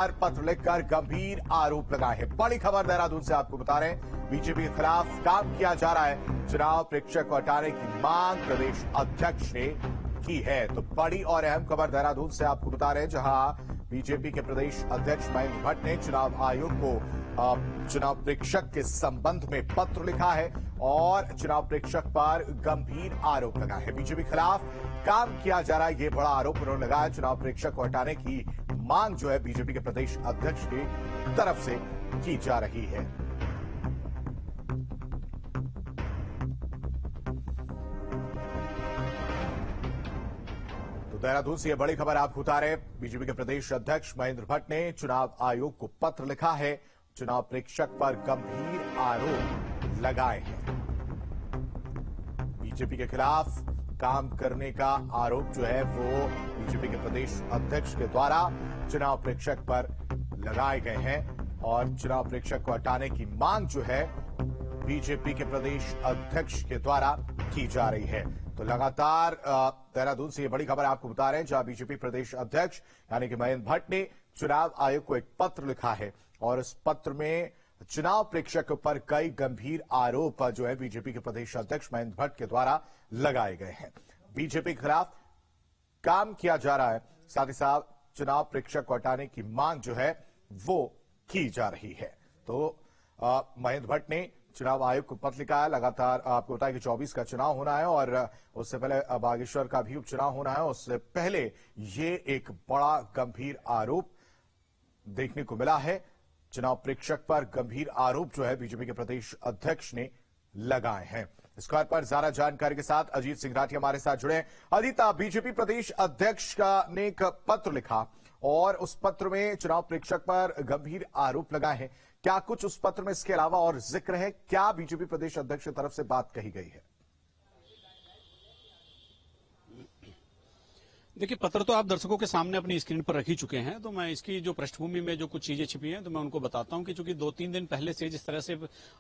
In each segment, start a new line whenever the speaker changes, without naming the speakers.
पत्र लिखकर गंभीर आरोप लगाए हैं। बड़ी खबर देहरादून से आपको बता रहे हैं, बीजेपी के खिलाफ काम किया जा रहा है। चुनाव प्रेक्षक को हटाने की मांग प्रदेश अध्यक्ष ने की है। तो बड़ी और अहम खबर देहरादून से आपको बता रहे हैं, जहां बीजेपी के प्रदेश अध्यक्ष महेंद्र भट्ट ने चुनाव आयोग को चुनाव प्रेक्षक के संबंध में पत्र लिखा है और चुनाव प्रेक्षक पर गंभीर आरोप लगाए हैं। बीजेपी के खिलाफ काम किया जा रहा है, ये बड़ा आरोप उन्होंने लगाया। चुनाव प्रेक्षक को हटाने की मांग जो है बीजेपी के प्रदेश अध्यक्ष की तरफ से की जा रही है। तो देहरादून से यह बड़ी खबर आपको बता रहे हैं, बीजेपी के प्रदेश अध्यक्ष महेंद्र भट्ट ने चुनाव आयोग को पत्र लिखा है, चुनाव प्रेक्षक पर गंभीर आरोप लगाए हैं। बीजेपी के खिलाफ काम करने का आरोप जो है वो बीजेपी के प्रदेश अध्यक्ष के द्वारा चुनाव प्रेक्षक पर लगाए गए हैं और चुनाव प्रेक्षक को हटाने की मांग जो है बीजेपी के प्रदेश अध्यक्ष के द्वारा की जा रही है। तो लगातार देहरादून से ये बड़ी खबर आपको बता रहे हैं, जहां बीजेपी प्रदेश अध्यक्ष यानी कि महेंद्र भट्ट ने चुनाव आयोग को एक पत्र लिखा है और इस पत्र में चुनाव प्रेक्षक पर कई गंभीर आरोप जो है बीजेपी के प्रदेश अध्यक्ष महेंद्र भट्ट के द्वारा लगाए गए हैं। बीजेपी के खिलाफ काम किया जा रहा है, साथ ही साथ चुनाव प्रेक्षक को हटाने की मांग जो है वो की जा रही है। तो महेंद्र भट्ट ने चुनाव आयोग को पत्र लिखा है। लगातार आपको बताया कि 24 का चुनाव होना है और उससे पहले बागेश्वर का भी उपचुनाव होना है। उससे पहले ये एक बड़ा गंभीर आरोप देखने को मिला है। चुनाव प्रेक्षक पर गंभीर आरोप जो है बीजेपी के प्रदेश अध्यक्ष ने लगाए हैं। इस खबर पर ज्यादा जानकारी के साथ अजीत सिंह राठी हमारे साथ जुड़े हैं। अजीत, बीजेपी प्रदेश अध्यक्ष ने एक पत्र लिखा और उस पत्र में चुनाव प्रेक्षक पर गंभीर आरोप लगाए हैं। क्या कुछ उस पत्र में इसके अलावा और जिक्र है? क्या बीजेपी प्रदेश अध्यक्ष की तरफ से बात कही गई है?
देखिए, पत्र तो आप दर्शकों के सामने अपनी स्क्रीन पर रख ही चुके हैं, तो मैं इसकी जो पृष्ठभूमि में जो कुछ चीजें छिपी हैं तो मैं उनको बताता हूं कि चूंकि 2-3 दिन पहले से जिस तरह से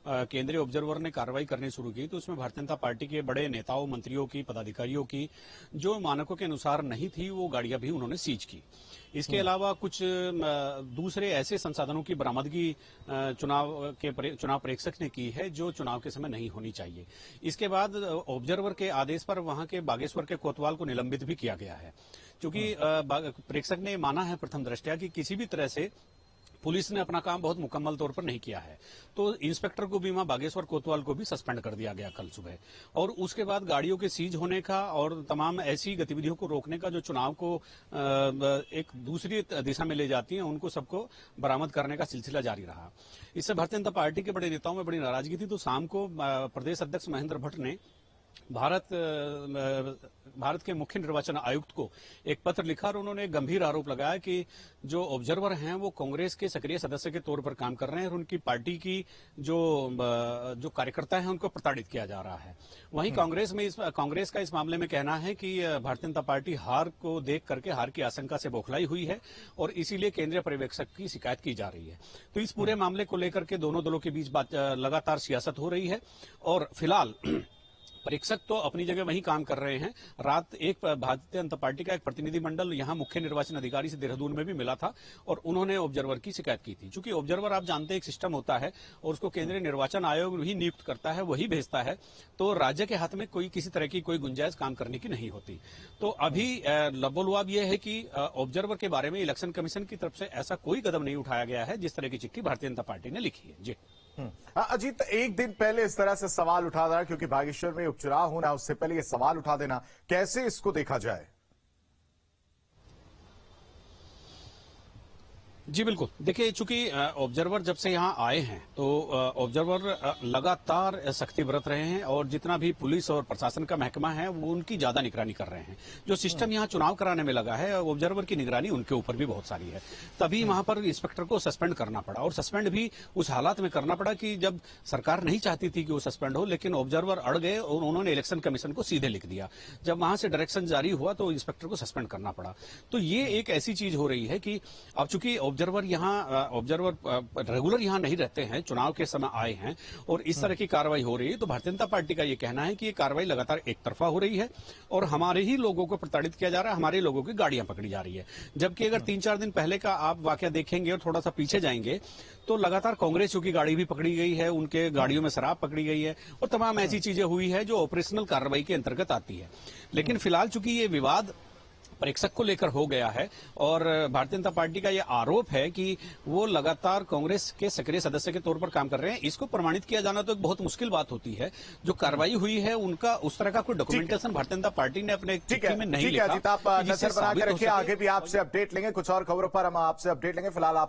केंद्रीय ऑब्जर्वर ने कार्रवाई करनी शुरू की, तो उसमें भारतीय जनता पार्टी के बड़े नेताओं, मंत्रियों की, पदाधिकारियों की जो मानकों के अनुसार नहीं थी वो गाड़ियां भी उन्होंने सीज की। इसके अलावा कुछ दूसरे ऐसे संसाधनों की बरामदगी चुनाव प्रेक्षक ने की है जो चुनाव के समय नहीं होनी चाहिए। इसके बाद ऑब्जर्वर के आदेश पर वहां के बागेश्वर के कोतवाल को निलंबित भी किया गया है, क्योंकि प्रेक्षक ने माना है प्रथम दृष्टया कि किसी भी तरह से पुलिस ने अपना काम बहुत मुकम्मल तौर पर नहीं किया है। तो इंस्पेक्टर को भी, वहां बागेश्वर कोतवाल को भी सस्पेंड कर दिया गया कल सुबह। और उसके बाद गाड़ियों के सीज होने का और तमाम ऐसी गतिविधियों को रोकने का जो चुनाव को एक दूसरी दिशा में ले जाती हैं, उनको सबको बरामद करने का सिलसिला जारी रहा। इससे भारतीय जनता पार्टी के बड़े नेताओं में बड़ी नाराजगी थी। तो शाम को प्रदेश अध्यक्ष महेंद्र भट्ट ने भारत के मुख्य निर्वाचन आयुक्त को एक पत्र लिखा और उन्होंने एक गंभीर आरोप लगाया कि जो ऑब्जर्वर हैं वो कांग्रेस के सक्रिय सदस्य के तौर पर काम कर रहे हैं और उनकी पार्टी की जो कार्यकर्ता हैं उनको प्रताड़ित किया जा रहा है। वहीं कांग्रेस का इस मामले में कहना है कि भारतीय जनता पार्टी हार को देख करके हार की आशंका से बौखलाई हुई है और इसीलिए केंद्रीय पर्यवेक्षक की शिकायत की जा रही है। तो इस पूरे मामले को लेकर के दोनों दलों के बीच लगातार सियासत हो रही है और फिलहाल परीक्षक तो अपनी जगह वहीं काम कर रहे हैं। रात एक भारतीय जनता पार्टी का एक प्रतिनिधिमंडल यहां मुख्य निर्वाचन अधिकारी से देहरादून में भी मिला था और उन्होंने ऑब्जर्वर की शिकायत की थी। चूंकि ऑब्जर्वर आप जानते हैं एक सिस्टम होता है और उसको केंद्रीय निर्वाचन आयोग ही नियुक्त करता है, वही भेजता है, तो राज्य के हाथ में कोई किसी तरह की कोई गुंजाइश काम करने की नहीं होती। तो अभी लबोलुआब यह है कि ऑब्जर्वर के बारे में इलेक्शन कमीशन की तरफ से ऐसा कोई कदम नहीं उठाया गया है जिस तरह की चिट्ठी भारतीय जनता पार्टी ने लिखी है। जी
अजीत, एक दिन पहले इस तरह से सवाल उठा रहा है, क्योंकि बागेश्वर में उपचुनाव होना, उससे पहले ये सवाल उठा देना, कैसे इसको देखा जाए?
जी बिल्कुल, देखिए चूंकि ऑब्जर्वर जब से यहाँ आए हैं तो ऑब्जर्वर लगातार सख्ती बरत रहे हैं और जितना भी पुलिस और प्रशासन का महकमा है वो उनकी ज्यादा निगरानी कर रहे हैं। जो सिस्टम यहाँ चुनाव कराने में लगा है, ऑब्जर्वर की निगरानी उनके ऊपर भी बहुत सारी है। तभी वहां पर इंस्पेक्टर को सस्पेंड करना पड़ा और सस्पेंड भी उस हालात में करना पड़ा कि जब सरकार नहीं चाहती थी कि वो सस्पेंड हो, लेकिन ऑब्जर्वर अड़ गए और उन्होंने इलेक्शन कमीशन को सीधे लिख दिया। जब वहां से डायरेक्शन जारी हुआ तो इंस्पेक्टर को सस्पेंड करना पड़ा। तो ये एक ऐसी चीज हो रही है कि अब चूंकि ऑब्जर्वर रेगुलर यहाँ नहीं रहते हैं, चुनाव के समय आए हैं और इस तरह की कार्रवाई हो रही है, तो भारतीय जनता पार्टी का ये कहना है कि ये कार्रवाई लगातार एक तरफा हो रही है और हमारे ही लोगों को प्रताड़ित किया जा रहा है, हमारे लोगों की गाड़ियां पकड़ी जा रही है। जबकि अगर 3-4 दिन पहले का आप वाकया देखेंगे और थोड़ा सा पीछे जाएंगे तो लगातार कांग्रेसियों की गाड़ी भी पकड़ी गई है, उनके गाड़ियों में शराब पकड़ी गई है और तमाम ऐसी चीजें हुई है जो ऑपरेशनल कार्रवाई के अंतर्गत आती है। लेकिन फिलहाल चूंकि ये विवाद प्रेक्षक को लेकर हो गया है और भारतीय जनता पार्टी का यह आरोप है कि वो लगातार कांग्रेस के सक्रिय सदस्य के तौर पर काम कर रहे हैं, इसको प्रमाणित किया जाना तो एक बहुत मुश्किल बात होती है। जो कार्रवाई हुई है उनका उस तरह का कोई डॉक्यूमेंटेशन भारतीय जनता पार्टी ने अपने चिट्ठी में नहीं लिखा।
आप नजर बना के रखिए, आगे भी आपसे अपडेट लेंगे, कुछ और खबरों पर हम आपसे अपडेट लेंगे। फिलहाल आप